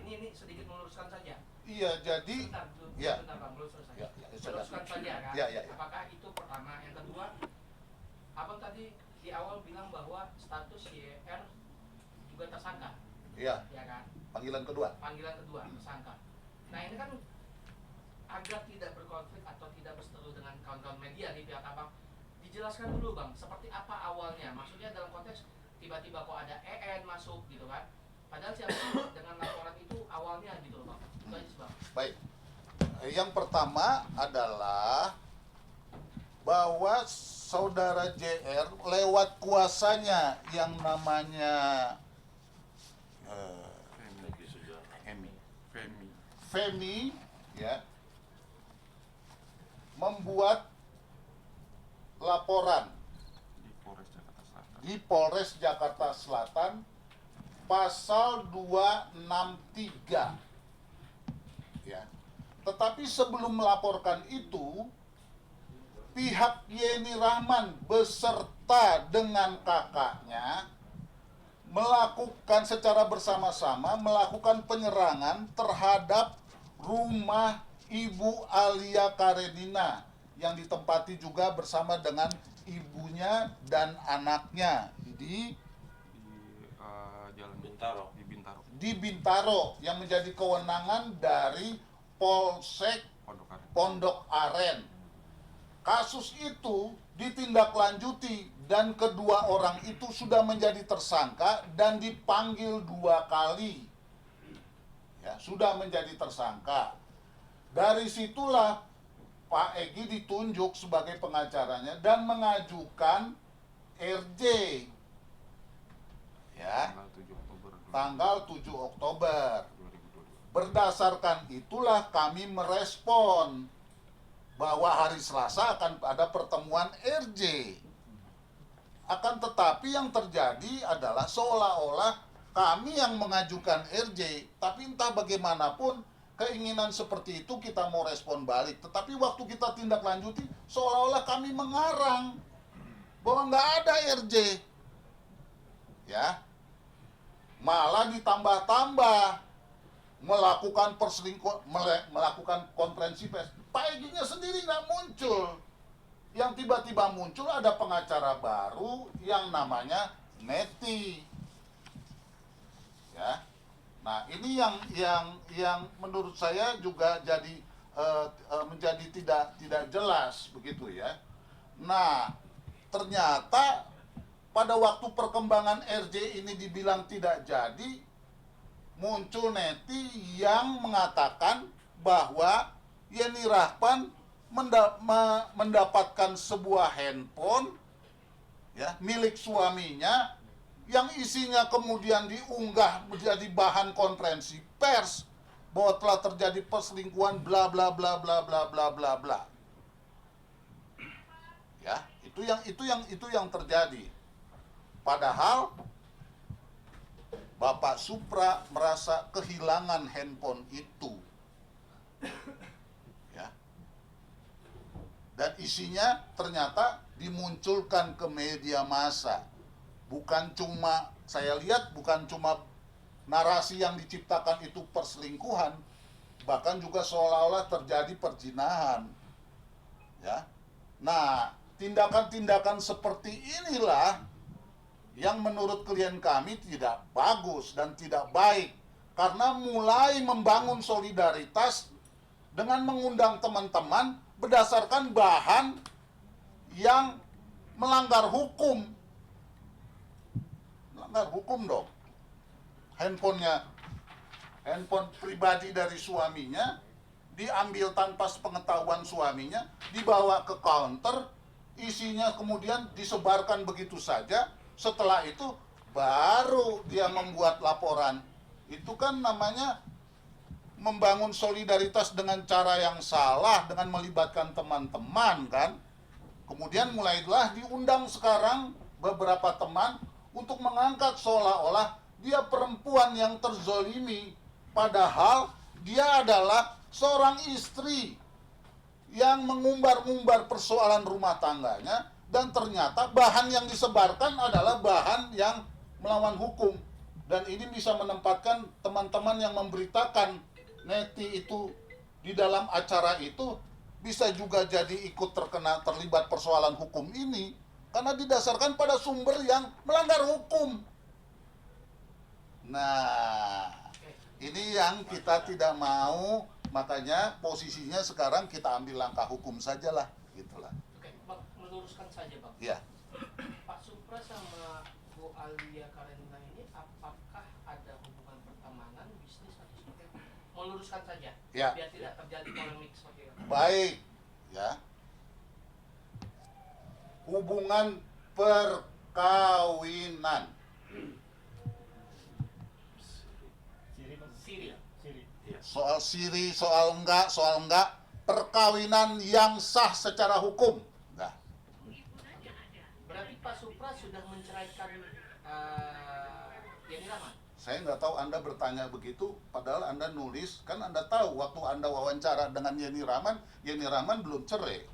ini sedikit meluruskan saja. Iya, jadi Sebentar Bang, meluruskan saja. Meluruskan saja kan. Apakah itu pertama? Yang kedua, Abang tadi di awal bilang bahwa status YR juga tersangka. Iya. Ya kan? Panggilan kedua tersangka. Nah, ini kan agar tidak berkonflik atau tidak berseteru dengan kawan-kawan media di pihak Abang, dijelaskan dulu Bang, seperti apa awalnya? Maksudnya dalam konteks tiba-tiba kok ada EN masuk gitu kan? Padahal siapa dengan laporan itu awalnya gitu loh Bang. Itu aja sih Bang. Baik. Yang pertama adalah bahwa saudara JR lewat kuasanya yang namanya Femi, ya, membuat laporan di Polres Jakarta Selatan pasal 263, ya. Tetapi sebelum melaporkan itu, pihak Yeni Rahman beserta dengan kakaknya melakukan secara bersama-sama melakukan penyerangan terhadap rumah Ibu Alia Karenina yang ditempati juga bersama dengan ibunya dan anaknya di Jalan Bintaro. Di Bintaro yang menjadi kewenangan dari Polsek Pondok Aren. Kasus itu ditindaklanjuti dan kedua orang itu sudah menjadi tersangka dan dipanggil 2 kali. Ya, sudah menjadi tersangka. Dari situlah Pak Egy ditunjuk sebagai pengacaranya dan mengajukan RJ. Ya, tanggal 7 Oktober. Berdasarkan itulah kami merespon bahwa hari Selasa akan ada pertemuan RJ. Akan tetapi yang terjadi adalah seolah-olah kami yang mengajukan RJ, tapi entah bagaimanapun keinginan seperti itu kita mau respon balik. Tetapi waktu kita tindak lanjuti, seolah-olah kami mengarang bahwa nggak ada RJ. Ya, malah ditambah-tambah melakukan melakukan konferensi pers. Pak Egy-nya sendiri nggak muncul. Yang tiba-tiba muncul ada pengacara baru yang namanya Neti. Ya. Nah, ini yang menurut saya juga jadi menjadi tidak jelas begitu ya. Nah, ternyata pada waktu perkembangan RJ ini dibilang tidak jadi, muncul Neti yang mengatakan bahwa Yeni Rahman mendapatkan sebuah handphone ya milik suaminya yang isinya kemudian diunggah menjadi bahan konferensi pers bahwa telah terjadi perselingkuhan bla bla bla bla bla bla bla bla. Ya, itu yang terjadi. Padahal Bapak Supra merasa kehilangan handphone itu. Ya. Dan isinya ternyata dimunculkan ke media massa. Bukan cuma, saya lihat bukan cuma narasi yang diciptakan itu perselingkuhan, bahkan juga seolah-olah terjadi perzinahan. Ya. Nah, tindakan-tindakan seperti inilah yang menurut klien kami tidak bagus dan tidak baik, karena mulai membangun solidaritas dengan mengundang teman-teman berdasarkan bahan yang melanggar hukum. Melanggar hukum dong. Handphone pribadi dari suaminya diambil tanpa sepengetahuan suaminya, dibawa ke counter, isinya kemudian disebarkan begitu saja. Setelah itu baru dia membuat laporan. Itu kan namanya membangun solidaritas dengan cara yang salah, dengan melibatkan teman-teman kan. Kemudian mulailah diundang sekarang beberapa teman untuk mengangkat seolah-olah dia perempuan yang terzolimi. Padahal dia adalah seorang istri yang mengumbar-umbar persoalan rumah tangganya. Dan ternyata bahan yang disebarkan adalah bahan yang melawan hukum. Dan ini bisa menempatkan teman-teman yang memberitakan neti itu di dalam acara itu bisa juga jadi ikut terlibat persoalan hukum ini karena didasarkan pada sumber yang melanggar hukum. Nah, ini yang kita tidak mau, makanya posisinya sekarang kita ambil langkah hukum sajalah, gitulah. Oke, Bang, meluruskan saja, Bang. Ya. Pak Supra sama Bu Alia Karenina ini apakah ada hubungan pertemanan, bisnis atau seperti apa? Meluruskan saja, Ya. biar tidak terjadi polemik seperti itu. Baik, ya. Hubungan perkawinan. Siri. Soal siri, soal enggak, perkawinan yang sah secara hukum. Nah, Berarti Pak Supra sudah menceraikan Yeni Rahman? saya nggak tahu Anda bertanya begitu, padahal Anda nulis, kan Anda tahu waktu Anda wawancara dengan Yeni Rahman belum cerai.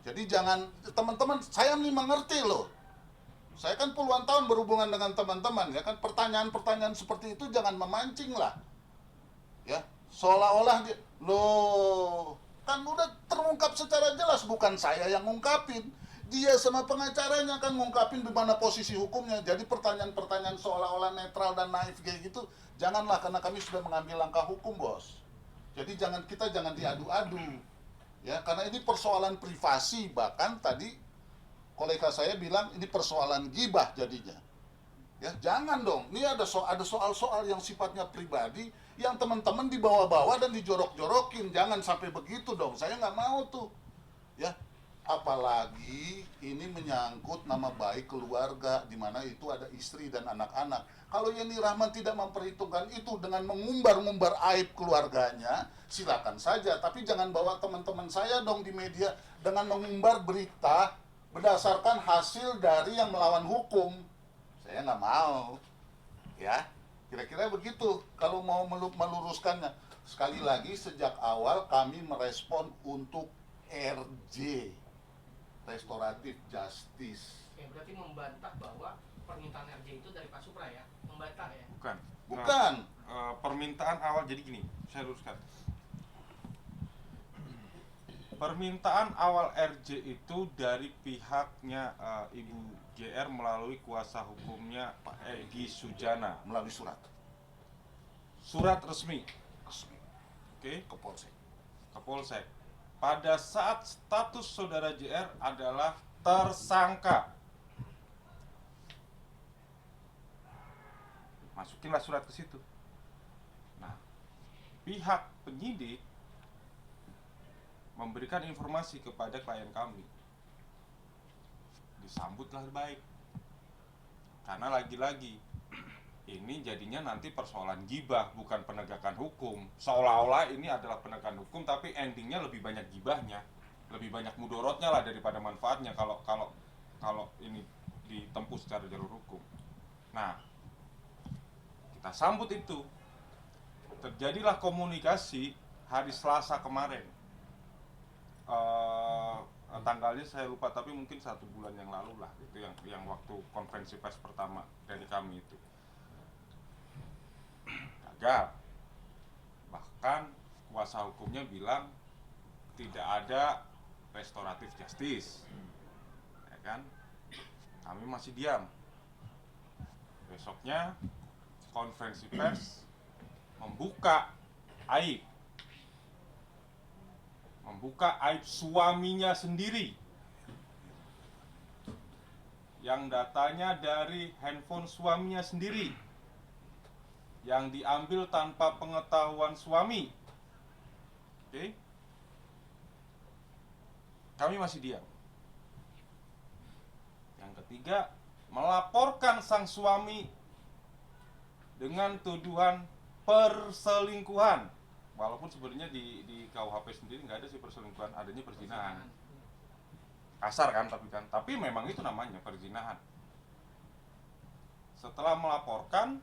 Jadi jangan, teman-teman, saya ini mengerti loh. Saya kan puluhan tahun berhubungan dengan teman-teman, ya kan, pertanyaan-pertanyaan seperti itu jangan memancing lah. Ya, seolah-olah loh, kan udah terungkap secara jelas, bukan saya yang ngungkapin. Dia sama pengacaranya kan ngungkapin di mana posisi hukumnya. Jadi pertanyaan-pertanyaan seolah-olah netral dan naif kayak gitu, janganlah, karena kami sudah mengambil langkah hukum, Bos. Jadi kita jangan diadu-adu. Ya, karena ini persoalan privasi, bahkan tadi kolega saya bilang ini persoalan gibah jadinya. Ya, jangan dong. Ini ada soal-soal yang sifatnya pribadi yang teman-teman dibawa-bawa dan dijorok-jorokin. Jangan sampai begitu dong. Saya nggak mau tuh. Ya, apalagi ini menyangkut nama baik keluarga di mana itu ada istri dan anak-anak. Kalau Yeni Rahman tidak memperhitungkan itu dengan mengumbar-ngumbar aib keluarganya, silakan saja. Tapi jangan bawa teman-teman saya dong di media dengan mengumbar berita berdasarkan hasil dari yang melawan hukum. Saya nggak mau, ya, kira-kira begitu kalau mau meluruskannya. Sekali lagi, sejak awal kami merespon untuk RJ, Restoratif Justice. Oke, berarti membantah bahwa permintaan RJ itu dari Pak Supra ya? Membantah ya? Bukan. Permintaan awal, jadi gini, saya luruskan. Permintaan awal RJ itu dari pihaknya Ibu JR melalui kuasa hukumnya Pak Egy Sujana Melalui surat resmi, oke, ke Polsek. ke Polsek. Pada saat status saudara JR adalah tersangka, masukinlah surat ke situ. Nah, pihak penyidik memberikan informasi kepada klien kami, disambutlah baik, karena lagi-lagi ini jadinya nanti persoalan gibah, bukan penegakan hukum. Seolah-olah ini adalah penegakan hukum, tapi endingnya lebih banyak gibahnya, lebih banyak mudorotnya lah daripada manfaatnya kalau ini ditempuh secara jalur hukum. Nah, kita sambut itu. Terjadilah komunikasi hari Selasa kemarin. Tanggalnya saya lupa, tapi mungkin 1 bulan yang lalu lah, itu yang waktu konferensi pers pertama dari kami itu gagal. Bahkan kuasa hukumnya bilang tidak ada restoratif justice, ya kan? Kami masih diam. Besoknya konferensi pers membuka aib suaminya sendiri yang datanya dari handphone suaminya sendiri yang diambil tanpa pengetahuan suami. Oke? Kami masih diam. Yang ketiga, melaporkan sang suami dengan tuduhan perselingkuhan. Walaupun sebenarnya di KUHP sendiri nggak ada sih perselingkuhan, adanya perzinahan. Kasar kan, tapi memang itu namanya perzinahan. Setelah melaporkan,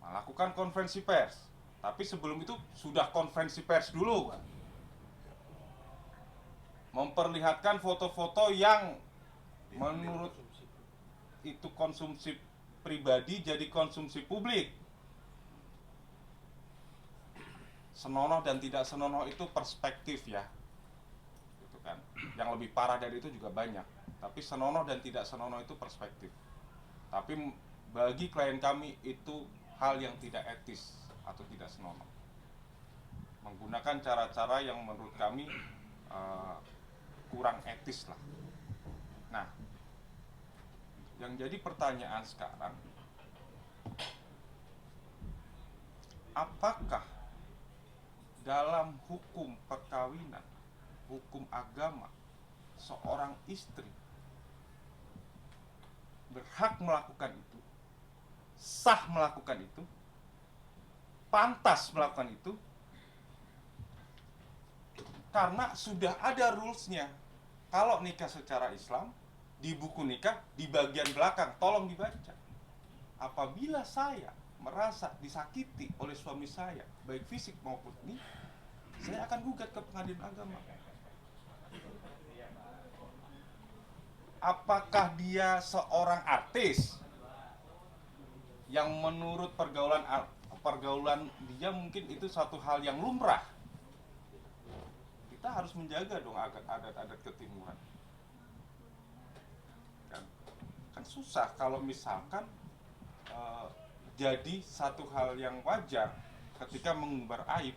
melakukan konferensi pers. Tapi sebelum itu sudah konferensi pers dulu, Pak. Memperlihatkan foto-foto yang menurut itu konsumsi pribadi jadi konsumsi publik. Senonoh dan tidak senonoh itu perspektif ya, gitu kan. Yang lebih parah dari itu juga banyak. Tapi senonoh dan tidak senonoh itu perspektif. Tapi bagi klien kami itu hal yang tidak etis atau tidak senonoh. Menggunakan cara-cara yang menurut kami kurang etis lah. Nah, yang jadi pertanyaan sekarang, apakah dalam hukum perkawinan, hukum agama, seorang istri berhak melakukan itu, sah melakukan itu, pantas melakukan itu, karena sudah ada rules-nya. Kalau nikah secara Islam, di buku nikah, di bagian belakang, tolong dibaca. Apabila saya merasa disakiti oleh suami saya, baik fisik maupun ini, saya akan gugat ke pengadilan agama. Apakah dia seorang artis yang menurut pergaulan dia mungkin itu satu hal yang lumrah? Kita harus menjaga dong adat-adat ketimuran. Kan susah kalau misalkan jadi satu hal yang wajar ketika mengumbar aib.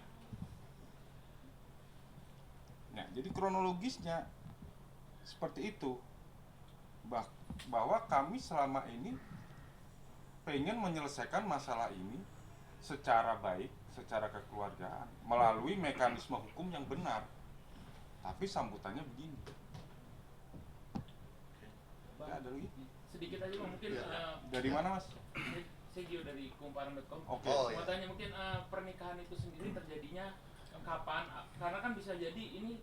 Nah, jadi kronologisnya seperti itu, bahwa kami selama ini pengen menyelesaikan masalah ini secara baik, secara kekeluargaan, melalui mekanisme hukum yang benar. Tapi sambutannya begini. Ya, ada lagi? Sedikit aja Bang, mungkin Dari mana Mas? saya Gio dari kumparan.com. Oke. Mau tanya mungkin pernikahan itu sendiri terjadinya kapan? Karena kan bisa jadi ini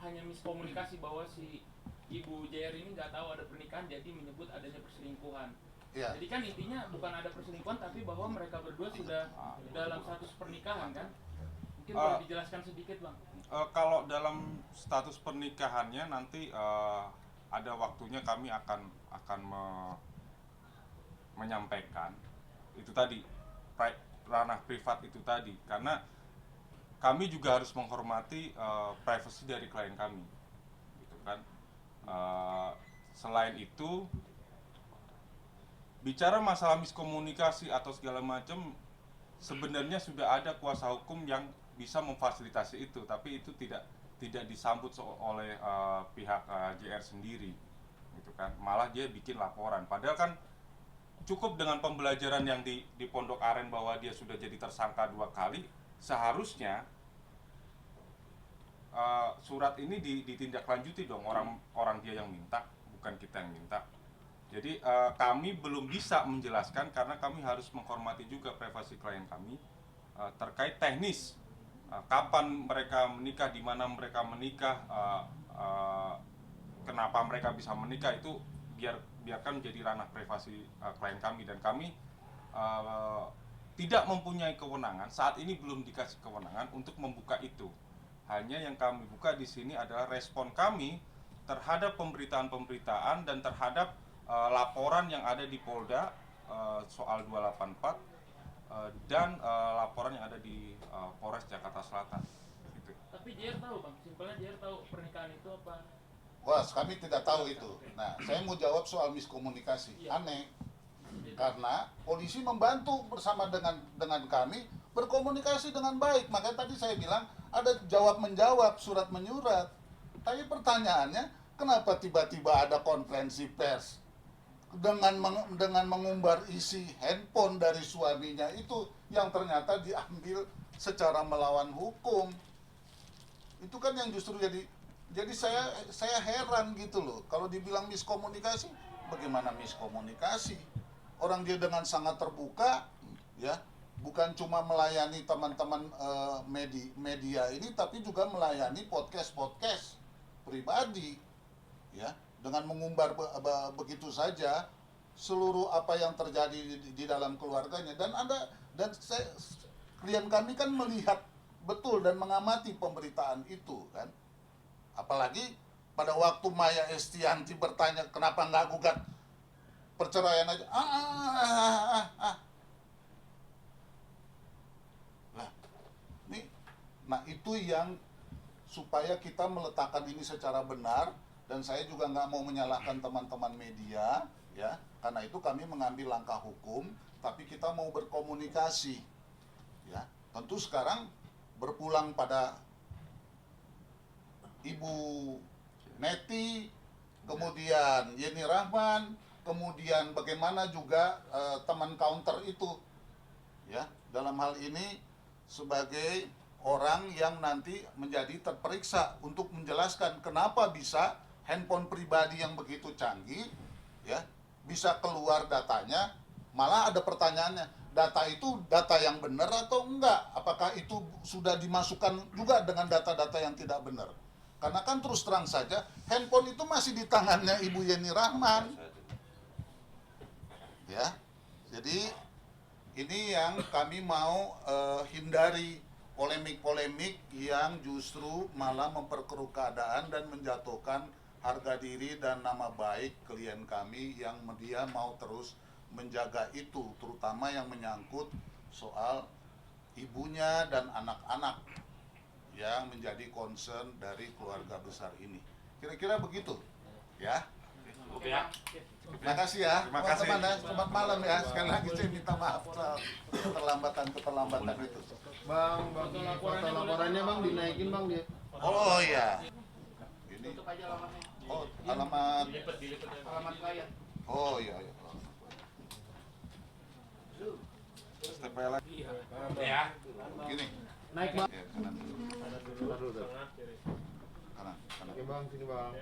hanya miskomunikasi bahwa si Ibu JR ini nggak tahu ada pernikahan, jadi menyebut adanya perselingkuhan. Ya. Jadi kan intinya bukan ada perselingkuhan, tapi bahwa mereka berdua sudah dalam status pernikahan kan? Mungkin boleh dijelaskan sedikit Bang? Kalau dalam status pernikahannya nanti ada waktunya kami akan menyampaikan itu tadi, ranah privat itu tadi, karena kami juga harus menghormati privasi dari klien kami, gitu kan. Selain itu, bicara masalah miskomunikasi atau segala macam, sebenarnya sudah ada kuasa hukum yang bisa memfasilitasi itu, tapi itu tidak disambut oleh pihak JR sendiri, gitu kan. Malah dia bikin laporan, padahal kan cukup dengan pembelajaran yang di Pondok Aren bahwa dia sudah jadi tersangka 2 kali. Seharusnya surat ini ditindaklanjuti dong, orang dia yang minta, bukan kita yang minta. Jadi kami belum bisa menjelaskan karena kami harus menghormati juga privasi klien kami terkait teknis. Kapan mereka menikah, di mana mereka menikah, kenapa mereka bisa menikah, itu biarkan menjadi ranah privasi klien kami, dan kami tidak mempunyai kewenangan, saat ini belum dikasih kewenangan untuk membuka itu. Hanya yang kami buka di sini adalah respon kami terhadap pemberitaan-pemberitaan dan terhadap laporan yang ada di Polda soal 284 dan laporan yang ada di Polres Jakarta Selatan. Gitu. Tapi JR tahu Bang, simpelnya JR tahu pernikahan itu apa? Wah, kami tidak tahu itu. Nah, saya mau jawab soal miskomunikasi. Aneh, karena polisi membantu bersama dengan kami berkomunikasi dengan baik. Makanya tadi saya bilang ada jawab-menjawab, surat menyurat. Tapi pertanyaannya, kenapa tiba-tiba ada konferensi pers dengan mengumbar isi handphone dari suaminya itu yang ternyata diambil secara melawan hukum? Itu kan yang justru jadi saya heran gitu loh. Kalau dibilang miskomunikasi, bagaimana miskomunikasi? Orang dia dengan sangat terbuka, ya, bukan cuma melayani teman-teman media ini, tapi juga melayani podcast pribadi, ya, dengan mengumbar begitu saja seluruh apa yang terjadi di dalam keluarganya. Dan klien kami kan melihat betul dan mengamati pemberitaan itu kan. Apalagi pada waktu Maya Estianti bertanya kenapa nggak gugat perceraian aja. Lah, nah itu yang supaya kita meletakkan ini secara benar, dan saya juga nggak mau menyalahkan teman-teman media, ya, karena itu kami mengambil langkah hukum, tapi kita mau berkomunikasi, ya. Tentu sekarang berpulang pada Ibu Neti, kemudian Yeni Rahman, kemudian bagaimana juga teman counter itu, ya, dalam hal ini sebagai orang yang nanti menjadi terperiksa untuk menjelaskan kenapa bisa handphone pribadi yang begitu canggih, ya, bisa keluar datanya. Malah ada pertanyaannya, data itu data yang benar atau enggak? Apakah itu sudah dimasukkan juga dengan data-data yang tidak benar? Karena kan terus terang saja, handphone itu masih di tangannya Ibu Yeni Rahman, ya. Jadi ini yang kami mau hindari, polemik-polemik yang justru malah memperkeruh keadaan dan menjatuhkan harga diri dan nama baik klien kami yang dia mau terus menjaga itu, terutama yang menyangkut soal ibunya dan anak-anak yang menjadi concern dari keluarga besar ini. Kira-kira begitu, ya. Oke ya. Terima kasih ya, Terima kasih. teman-teman ya. Selamat malam ya. Sekali lagi saya minta maaf soal keterlambatan itu. Bang, foto laporannya bang dinaikin bang dia. Oh iya. Ini, Tutup aja alamatnya. oh alamat, Alamat klien. oh iya. Iya. Step lagi. Ya. Gini. Naik bang. Ya, kanan dulu. Taruh dulu. Kanan. Oke bang, sini bang.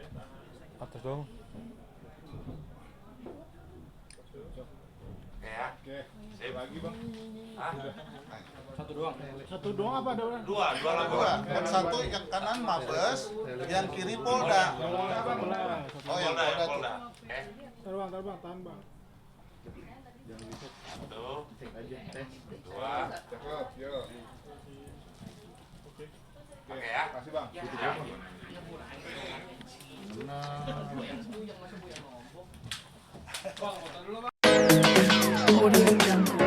Atas dong. Oke ya. Oke. Lagi bang. Satu doang. Satu doang apa ada orang? Dua Dua, yang satu yang kanan Mabes, yang kiri Polda. Oh yang Polda tuh. Taruh bang, tahan bang. Jangan lihat. Tuh. Cek aja. Tes. Dua. Cakep, yo. Oke ya. Kasih bang. Ya. Nah. Bang, foto dulu bang. Audio Jungle.